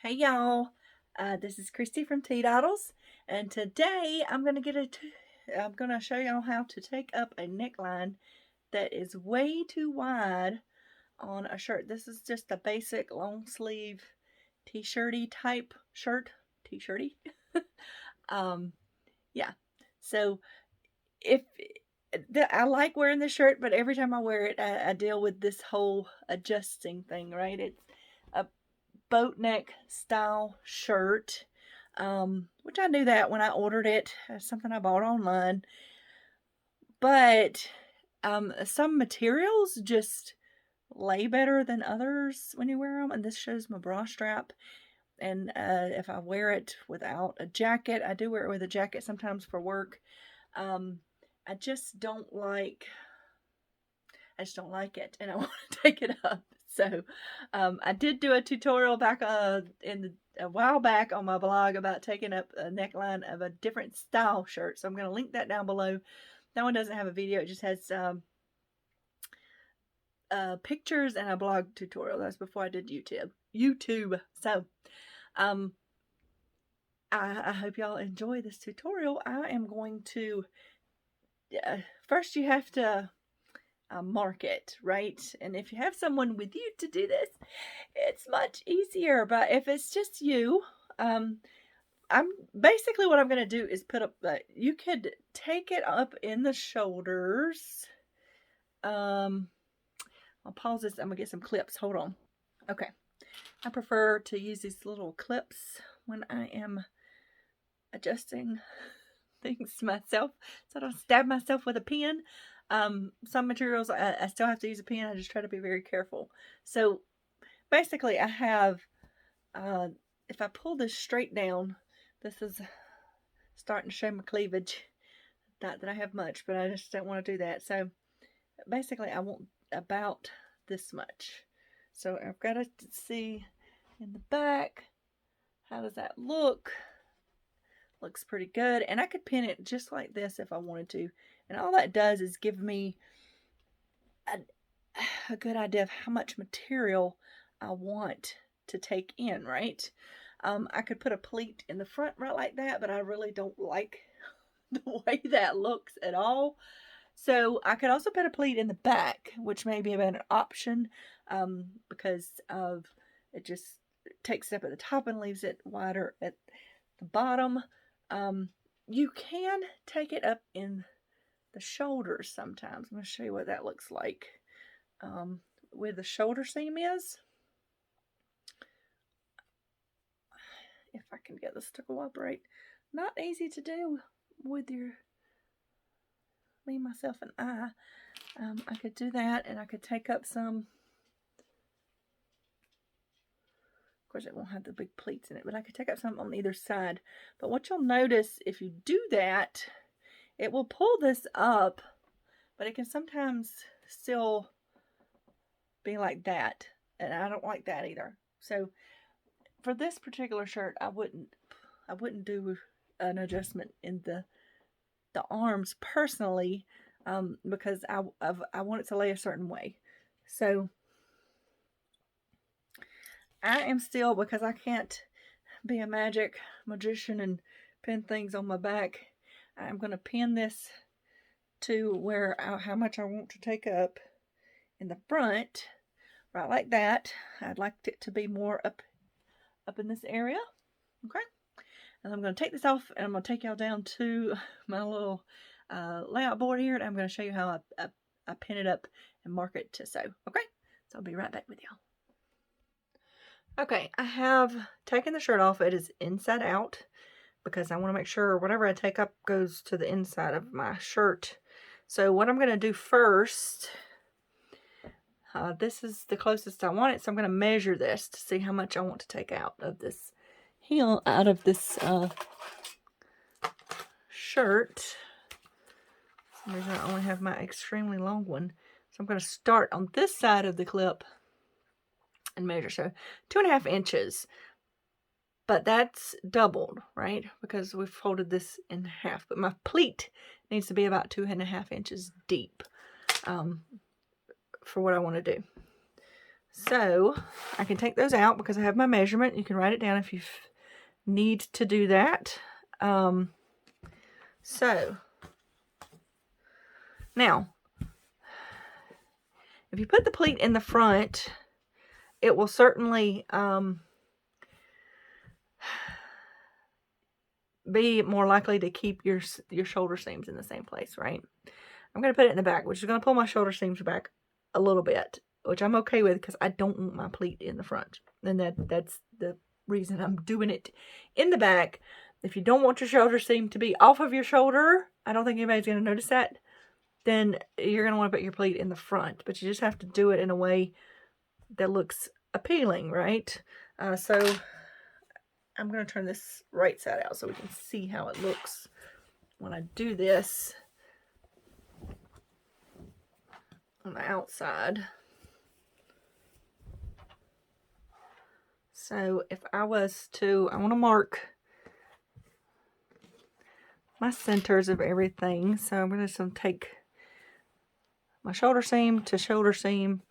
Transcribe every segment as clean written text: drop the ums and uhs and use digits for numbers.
Hey y'all, this is Christy from Teadoddles, and today I'm gonna show y'all how to take up a neckline that is way too wide on a shirt. This is just a basic long sleeve t-shirty type shirt, t-shirty. um, yeah. So if I like wearing this shirt, but every time I wear it, I deal with this whole adjusting thing, right? It's a boat neck style shirt, which I knew that when I ordered it. It's something I bought online. But some materials just lay better than others when you wear them. And this shows my bra strap. And if I wear it without a jacket, I do wear it with a jacket sometimes for work. I just don't like it, and I want to take it up. So I did do a tutorial back a while back on my blog about taking up a neckline of a different style shirt. So I'm going to link that down below. That one doesn't have a video. It just has pictures and a blog tutorial. That's before I did YouTube. So I hope y'all enjoy this tutorial. I am going to first you have to mark it, right? And if you have someone with you to do this, it's much easier. But if it's just you, I'm basically what I'm going to do is put up, you could take it up in the shoulders. I'll pause this. I'm going to get some clips. Hold on. Okay. I prefer to use these little clips when I am adjusting things myself, so I don't stab myself with a pen. Some materials I still have to use a pen. I just try to be very careful. So basically I have, if I pull this straight down, this is starting to show my cleavage. Not that I have much, but I just don't want to do that. So basically I want about this much. So I've got to see in the back, how does that look? Looks pretty good. And I could pin it just like this if I wanted to. And all that does is give me a good idea of how much material I want to take in, right? I could put a pleat in the front right like that, but I really don't like the way that looks at all. So I could also put a pleat in the back, which may be a better option, because of it just takes it up at the top and leaves it wider at the bottom. You can take it up in the shoulders sometimes. I'm going to show you what that looks like. Where the shoulder seam is. If I can get this to cooperate. Not easy to do with your... Leave myself an eye. I could do that, and I could take up some... Of course, it won't have the big pleats in it, but I could take up some on either side. But what you'll notice if you do that, it will pull this up, but it can sometimes still be like that, and I don't like that either. So for this particular shirt, I wouldn't do an adjustment in the arms personally, because I want it to lay a certain way. So I am still, because I can't be a magic magician and pin things on my back, I'm going to pin this to where how much I want to take up in the front, right like that. I'd like it to be more up in this area. Okay, and I'm going to take this off, and I'm going to take y'all down to my little layout board here, and I'm going to show you how I pin it up and mark it to sew. Okay, so I'll be right back with y'all. Okay, I have taken the shirt off. It is inside out because I want to make sure whatever I take up goes to the inside of my shirt. So what I'm going to do first, this is the closest I want it, so I'm going to measure this to see how much I want to take out of this heel, out of this shirt. For some reason I only have my extremely long one. So I'm going to start on this side of the clip and measure. So 2.5 inches. But that's doubled, right? Because we've folded this in half. But my pleat needs to be about 2.5 inches deep for what I want to do. So I can take those out because I have my measurement. You can write it down if you need to do that. So now, if you put the pleat in the front, it will certainly be more likely to keep your shoulder seams in the same place, right? I'm going to put it in the back, which is going to pull my shoulder seams back a little bit, which I'm okay with because I don't want my pleat in the front. And that's the reason I'm doing it in the back. If you don't want your shoulder seam to be off of your shoulder, I don't think anybody's going to notice that, then you're going to want to put your pleat in the front. But you just have to do it in a way that looks appealing, right? So I'm going to turn this right side out so we can see how it looks when I do this on the outside. So if I was to, I want to mark my centers of everything. So I'm going to take my shoulder seam to shoulder seam,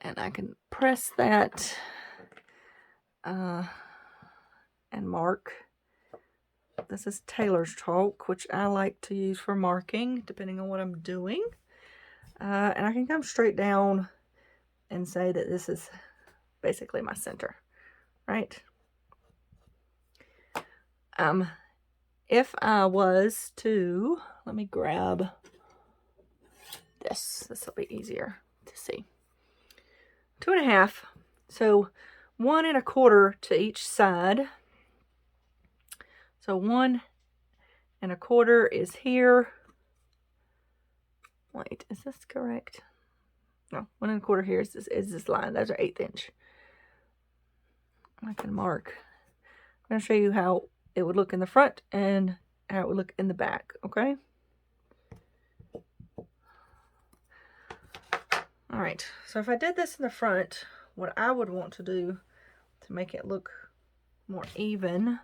and I can press that and mark. This is tailor's chalk, which I like to use for marking depending on what I'm doing. And I can come straight down and say that this is basically my center, right? If I was to, let me grab this. This will be easier to see. 2.5. So 1 1/4 to each side. So 1 1/4 is here. Wait, is this correct? No, 1 1/4 here is this line. Those are 1/8 inch. I can mark. I'm going to show you how it would look in the front and how it would look in the back, okay? All right, so if I did this in the front, what I would want to do to make it look more even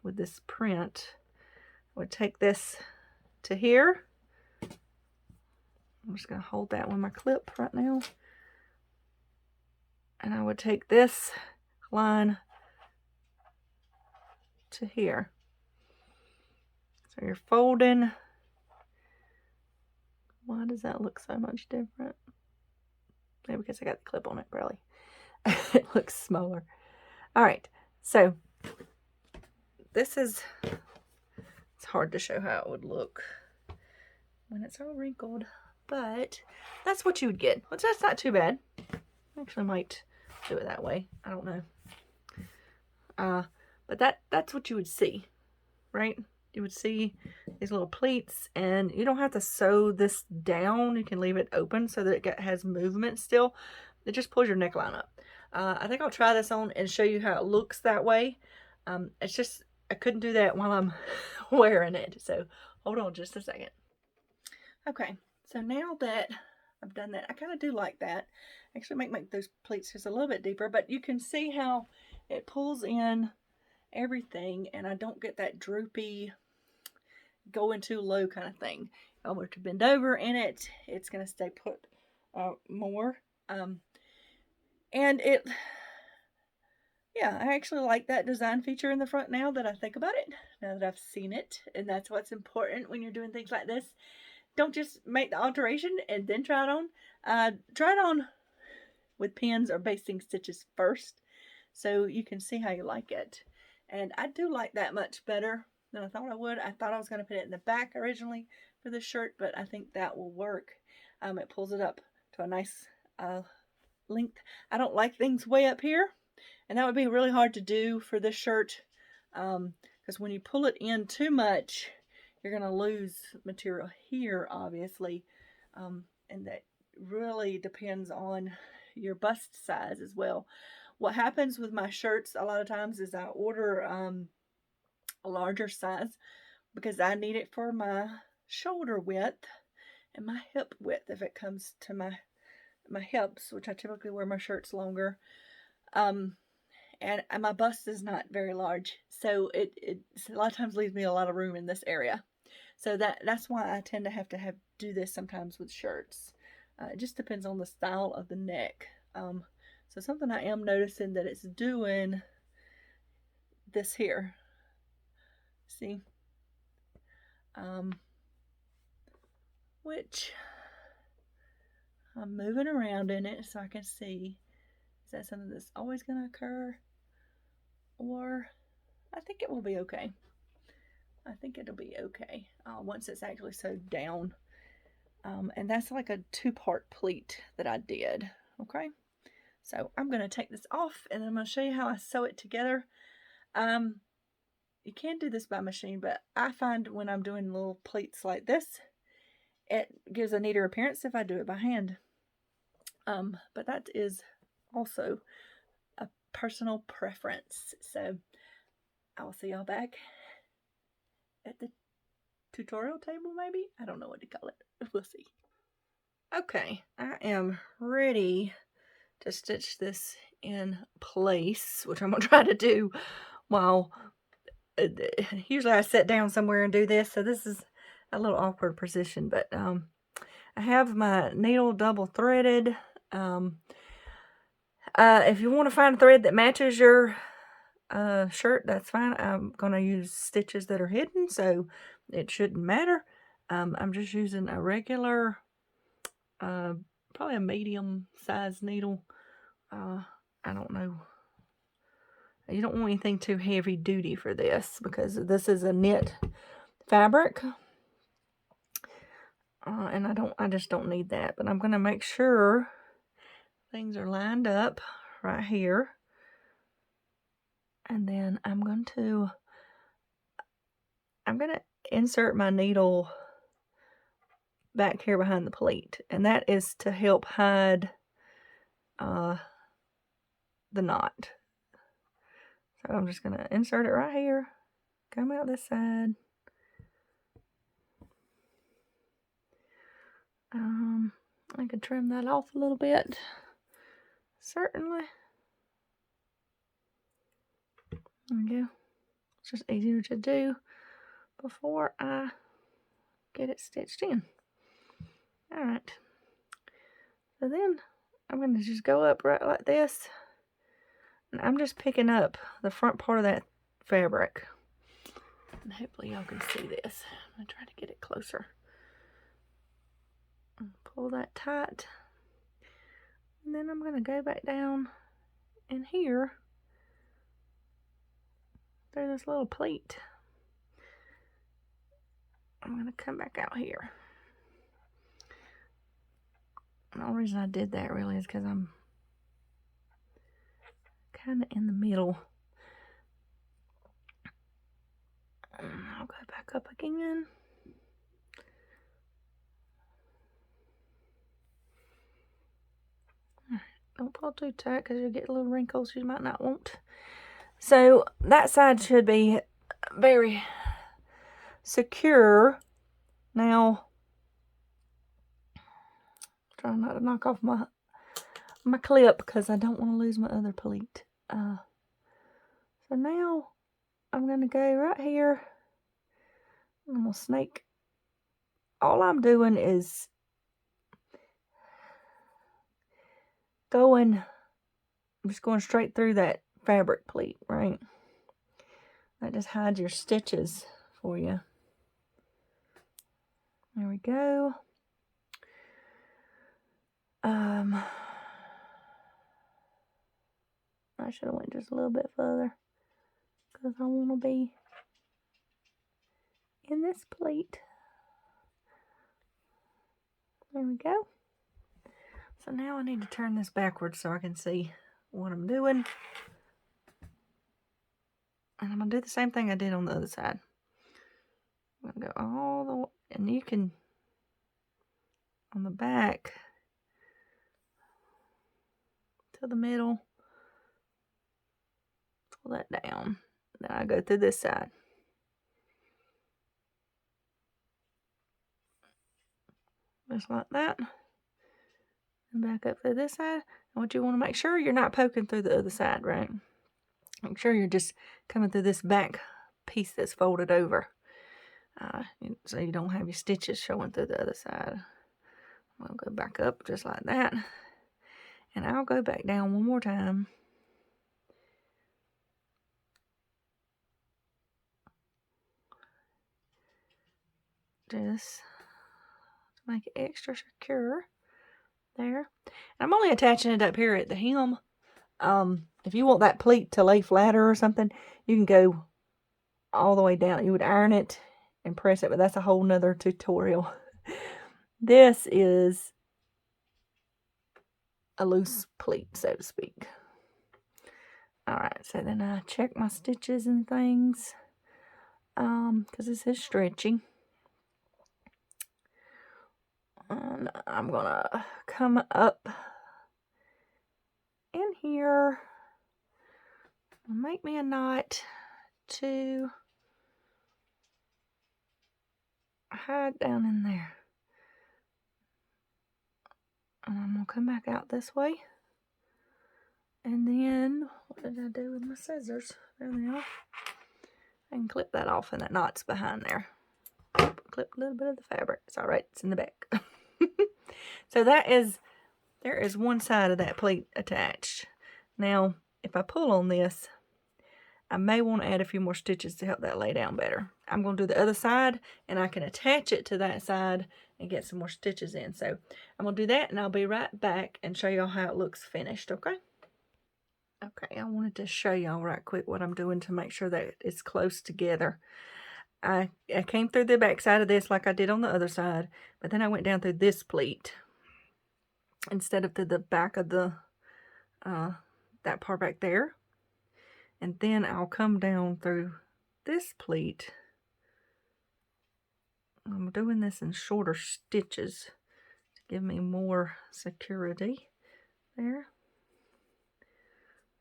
with this print, I would take this to here. I'm just going to hold that with my clip right now. And I would take this line to here. So you're folding. Why does that look so much different? Maybe because I got the clip on it, probably. It looks smaller. All right, so this is, it's hard to show how it would look when it's all wrinkled, but that's what you would get, which that's not too bad. I actually might do it that way. I don't know. But that's what you would see, right? You would see these little pleats, and you don't have to sew this down. You can leave it open so that it has movement still. It just pulls your neckline up. I think I'll try this on and show you how it looks that way. It's just, I couldn't do that while I'm wearing it. So hold on just a second. Okay, so now that I've done that, I kind of do like that. Actually make those pleats just a little bit deeper, but you can see how it pulls in everything, and I don't get that droopy, going too low kind of thing. If I were to bend over in it, it's going to stay put more. And it, yeah, I actually like that design feature in the front now that I think about it, now that I've seen it. And that's what's important when you're doing things like this. Don't just make the alteration and then try it on. Try it on with pins or basting stitches first, so you can see how you like it. And I do like that much better than I thought I would. I thought I was going to put it in the back originally for this shirt, but I think that will work. It pulls it up to a nice length. I don't like things way up here, and that would be really hard to do for this shirt, because when you pull it in too much, you're going to lose material here, obviously, and that really depends on your bust size as well. What happens with my shirts a lot of times is I order a larger size because I need it for my shoulder width and my hip width if it comes to my hips, which I typically wear my shirts longer. And my bust is not very large, so it a lot of times leaves me a lot of room in this area. So that's why I tend to have do this sometimes with shirts. It just depends on the style of the neck. So something I am noticing that it's doing this here. See? Which I'm moving around in it so I can see. Is that something that's always going to occur? Or I think it will be okay. I think it'll be okay once it's actually sewed down. And that's like a 2-part pleat that I did. Okay. So I'm going to take this off and I'm going to show you how I sew it together. You can do this by machine, but I find when I'm doing little pleats like this, it gives a neater appearance if I do it by hand. But that is also a personal preference. So I'll see y'all back at the tutorial table, maybe? I don't know what to call it. We'll see. Okay, I am ready to stitch this in place, which I'm going to try to do while... usually I sit down somewhere and do this, so this is a little awkward position, but I have my needle double threaded. If you want to find a thread that matches your shirt, that's fine. I'm going to use stitches that are hidden, so it shouldn't matter. I'm just using a regular, probably a medium size needle. I don't know. You don't want anything too heavy duty for this because this is a knit fabric. And I just don't need that. But I'm going to make sure things are lined up right here. And then I'm going to insert my needle back here behind the pleat. And that is to help hide the knot. So I'm just going to insert it right here. Come out this side. I could trim that off a little bit. Certainly. There we go. It's just easier to do before I get it stitched in. Alright. So then I'm going to just go up right like this. And I'm just picking up the front part of that fabric. And hopefully y'all can see this. I'm going to try to get it closer. And pull that tight. And then I'm going to go back down in here through this little pleat. I'm going to come back out here. And the only reason I did that really is because I'm kind of in the middle. And I'll go back up again. Don't pull too tight because you'll get little wrinkles you might not want. So that side should be very secure. Now, trying not to knock off my clip because I don't want to lose my other pleat. So now I'm going to go right here. I'm going to snake. All I'm doing is I'm just going straight through that fabric pleat, right? That just hides your stitches for you. There we go. I should have went just a little bit further because I want to be in this pleat. There we go. So now I need to turn this backwards so I can see what I'm doing. And I'm going to do the same thing I did on the other side. I'm going to go all the way, and you can, on the back, to the middle, pull that down. Then I go through this side. Just like that. And back up through this side. And what you want to make sure you're not poking through the other side, right? Make sure you're just coming through this back piece that's folded over. So you don't have your stitches showing through the other side. I'll go back up just like that. And I'll go back down one more time. Just to make it extra secure. There. And I'm only attaching it up here at the hem. If you want that pleat to lay flatter or something, you can go all the way down. You would iron it and press it, but that's a whole nother tutorial. This is a loose pleat, so to speak. Alright, so then I check my stitches and things, because this is stretchy. And I'm gonna come up in here, make me a knot to hide down in there. And I'm gonna come back out this way. And then, what did I do with my scissors? There they are. I can clip that off, and that knot's behind there. Clip a little bit of the fabric. It's alright, it's in the back. So there is one side of that pleat attached. Now, if I pull on this, I may want to add a few more stitches to help that lay down better. I'm going to do the other side, and I can attach it to that side and get some more stitches in. So I'm going to do that, and I'll be right back and show y'all how it looks finished, okay? Okay, I wanted to show y'all right quick what I'm doing to make sure that it's close together. I came through the back side of this like I did on the other side, but then I went down through this pleat instead of through the back of the that part back there. And then I'll come down through this pleat. I'm doing this in shorter stitches to give me more security. There.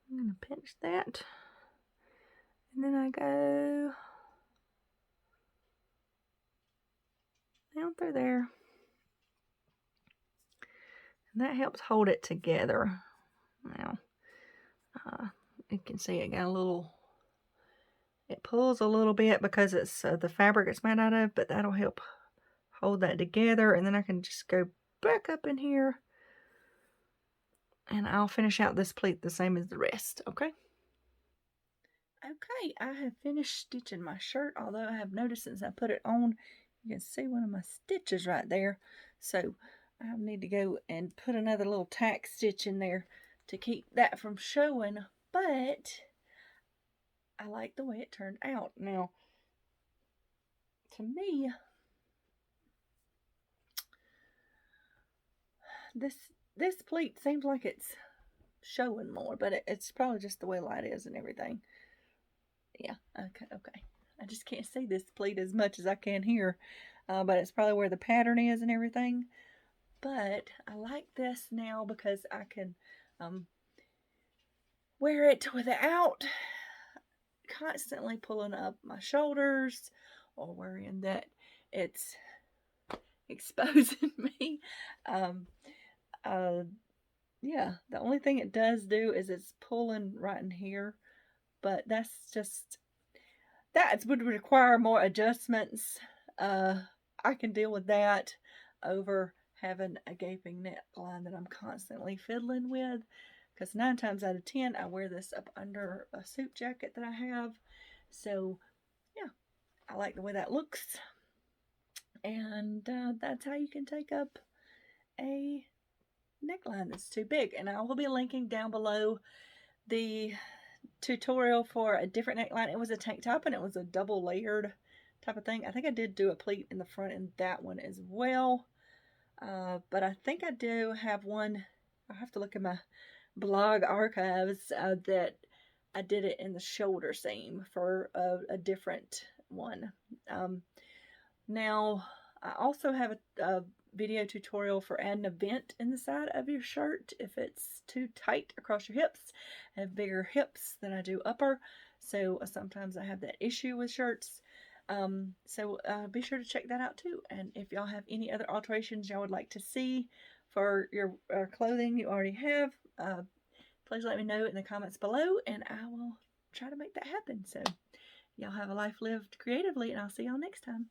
I'm going to pinch that. And then I go down through there. And that helps hold it together. Now, you can see it got a little, it pulls a little bit because it's the fabric it's made out of, but that'll help hold that together. And then I can just go back up in here, and I'll finish out this pleat the same as the rest, okay? Okay, I have finished stitching my shirt, although I have noticed since I put it on, you can see one of my stitches right there. So I need to go and put another little tack stitch in there to keep that from showing, but I like the way it turned out. Now, to me, this pleat seems like it's showing more, but it's probably just the way light is and everything. Yeah, okay. I just can't see this pleat as much as I can here, but it's probably where the pattern is and everything. But I like this now because I can wear it without constantly pulling up my shoulders or worrying that it's exposing me. Yeah, the only thing it does do is it's pulling right in here, but that would require more adjustments. I can deal with that over having a gaping neckline that I'm constantly fiddling with, because 9 times out of 10 I wear this up under a suit jacket that I have. So yeah, I like the way that looks, and that's how you can take up a neckline that's too big. And I will be linking down below the tutorial for a different neckline. It was a tank top, and it was a double layered type of thing. I think I did do a pleat in the front in that one as well, but I think I do have one. I'll have to look at my blog archives that I did it in the shoulder seam for a different one. Now I also have a video tutorial for adding a vent in the side of your shirt if it's too tight across your hips. I have bigger hips than I do upper, so sometimes I have that issue with shirts. So be sure to check that out too. And if y'all have any other alterations y'all would like to see for your clothing you already have, please let me know in the comments below, and I will try to make that happen. So y'all have a life lived creatively, and I'll see y'all next time.